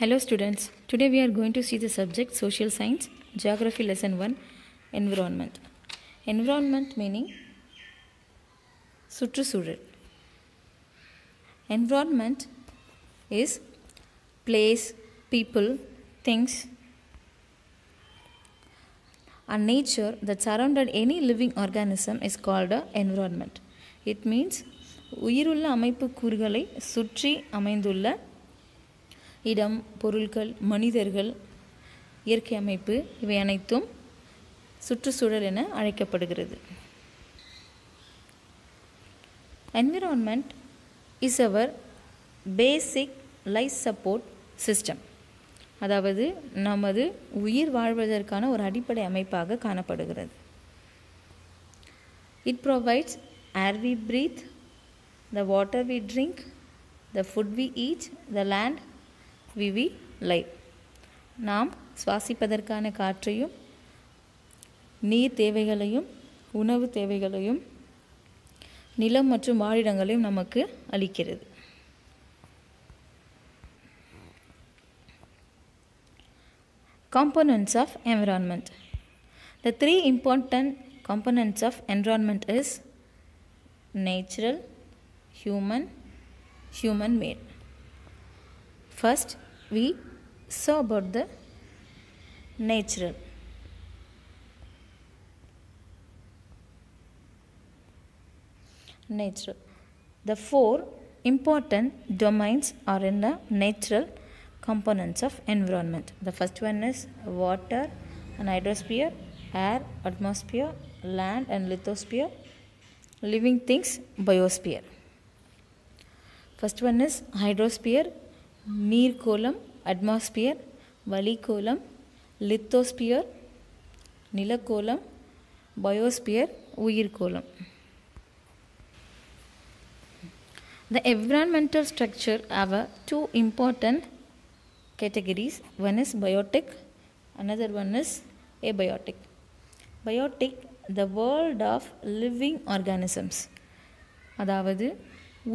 Hello students, today we are going to see the subject Social Science, Geography Lesson 1, Environment. Environment meaning சுற்றுச்சூழல். Environment is place, people, things and nature that surrounded any living organism is called a environment. It means உயிருள்ள அமைப்பு கூறுகளை சுற்றி அமைந்துள்ள இடம், பொருட்கள், மனிதர்கள், இயற்கை அமைப்பு இவை அனைத்தும் சுற்றுச்சூழல் என அழைக்கப்படுகிறது. Environment is our basic life support system. அதாவது நமது உயிர் வாழ்வதற்கான ஒரு அடிப்படை அமைப்பாக காணப்படுகிறது. It provides air we breathe, the water we drink, the food we eat, the land we live. நாம் சுவாசிப்பதற்கான காற்றையும் நீர் தேவைகளையும் உணவு தேவைகளையும் நிலம் மற்றும் வாழிடங்களையும் நமக்கு அளிக்கிறது. Components of environment. The three important components of environment is natural, human made. First, we saw about the natural. The four important domains are in the natural components of environment. The first one is water and hydrosphere, air, atmosphere, land and lithosphere, living things, biosphere. First one is hydrosphere, நீர்கோளம், atmosphere, வளிக்கோளம், lithosphere, நிலக்கோளம், biosphere, உயிர்கோளம். The environmental structure have two important categories. One is biotic, another one is abiotic. Biotic, the world of living organisms. அதாவது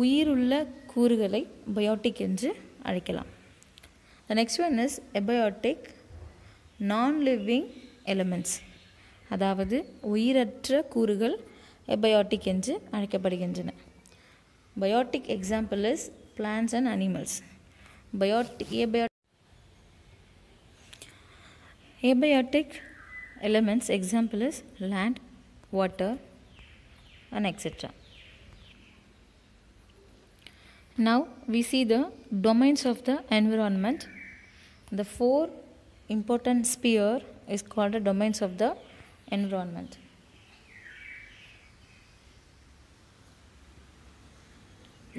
உயிருள்ள கூறுகளை biotic என்று அழைக்கலாம். The next one is abiotic, non-living elements. அதாவது உயிரற்ற கூறுகள் abiotic என்று அழைக்கப்படுகின்றன. Biotic example is plants and animals. Abiotic elements example is land, water and etc. Now we see the domains of the environment. The four important sphere is called the domains of the environment.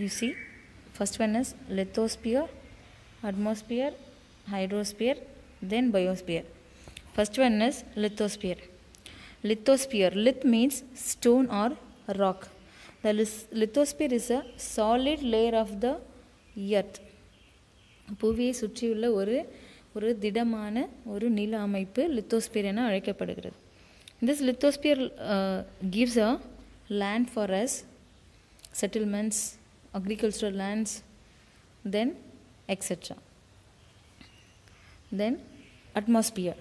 You see, first one is lithosphere, atmosphere, hydrosphere, then biosphere. First one is lithosphere. Lithosphere, lith means stone or rock. The lithosphere is a solid layer of the earth. புவியை சுற்றியுள்ள ஒரு திடமான ஒரு நில அமைப்பு lithosphere என அழைக்கப்படுகிறது. This lithosphere gives a land for us, settlements, agricultural lands, then etc. Then atmosphere.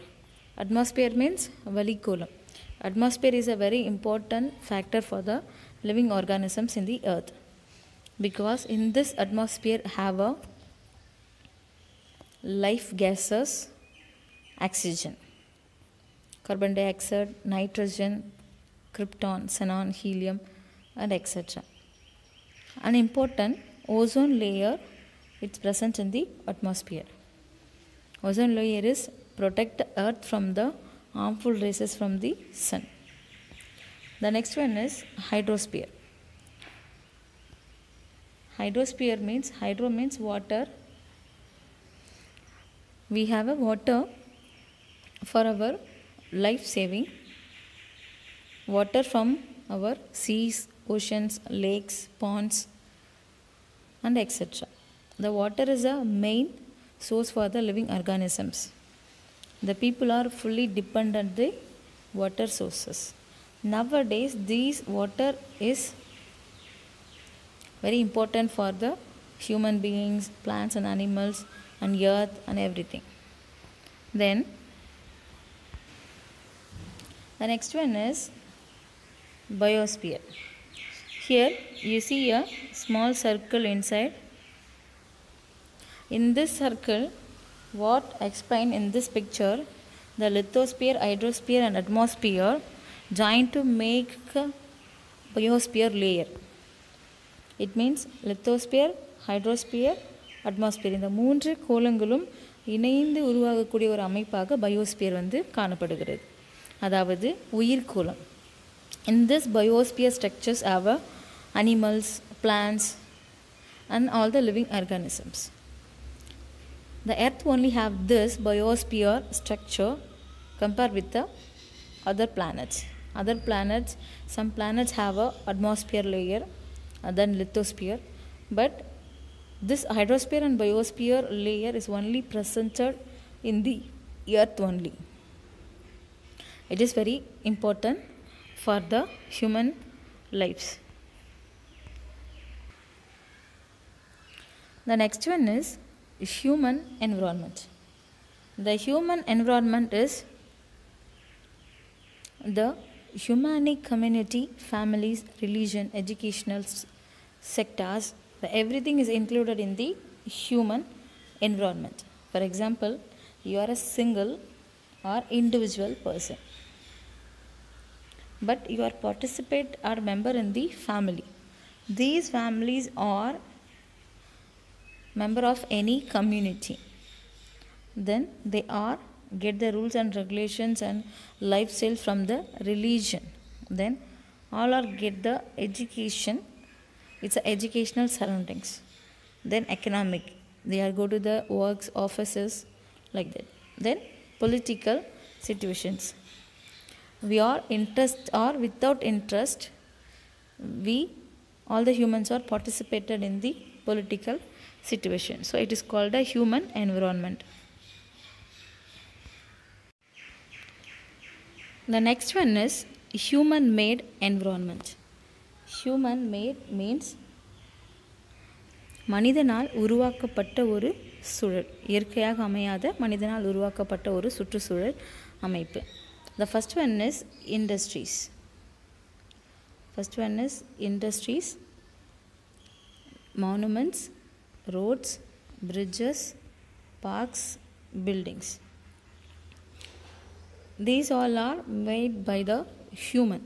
Atmosphere means வளிக்கோளம். Atmosphere is a very important factor for the living organisms in the earth, because in this atmosphere have a life gases, oxygen, carbon dioxide, nitrogen, krypton, xenon, helium and etc. An important ozone layer is present in the atmosphere. Ozone layer is protect the earth from the harmful rays from the sun. The next one is hydrosphere. Hydrosphere means, hydro means water. We have a water for our life saving. Water from our seas, oceans, lakes, ponds and etc. The water is a main source for the living organisms. The people are fully dependent on the water sources. Nowadays, this water is very important for the human beings, plants and animals and earth and everything. Then the next one is biosphere. Here you see a small circle inside. In this circle, what explained in this picture, the lithosphere, hydrosphere and atmosphere join to make a biosphere layer. It means lithosphere, hydrosphere, atmosphere. இந்த மூன்று கோளங்களும் இணைந்து உருவாகக்கூடிய ஒரு அமைப்பாக biosphere வந்து காணப்படுகிறது. அதாவது உயிர்கோளம். In this biosphere structures have animals, plants and all the living organisms. The earth only have this biosphere structure compared with the other planets. Other planets, some planets have a atmosphere layer than lithosphere, but this hydrosphere and biosphere layer is only presented in the earth only. It is very important for the human lives. The next one is human environment. The human environment is the humanic community, families, religion, educational sectors. Everything is included in the human environment. For example, you are a single or individual person, but you are participate or member in the family. These families are member of any community. Then they are get the rules and regulations and lifestyle from the religion. Then all are get the education. It's a educational surroundings. Then economic, they are go to the works, offices, like that. Then political situations. We are interest or without interest, we all the humans are participated in the political situation. So it is called a human environment. The next one is human made environment. Human made means மனிதனால் உருவாக்கப்பட்ட ஒரு சூழல், இயற்கையாக அமையாத மனிதனால் உருவாக்கப்பட்ட ஒரு சுற்றுச்சூழல் அமைப்பு. The first one is industries. First one is industries, monuments, roads, bridges, parks, buildings. These all are made by the human.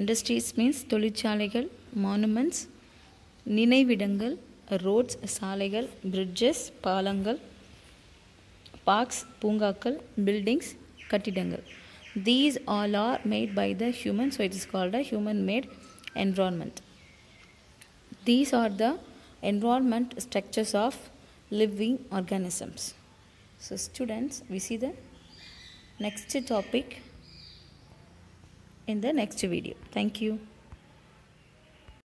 Industries means தொழிற்சாலைகள், monuments, நினைவிடங்கள், roads, சாலைகள், bridges, பாலங்கள், parks, பூங்காக்கள், buildings, கட்டிடங்கள். These all are made by the human, so it is called a human made environment. These are the environment structures of living organisms. So students, we see the next topic in the next video. Thank you.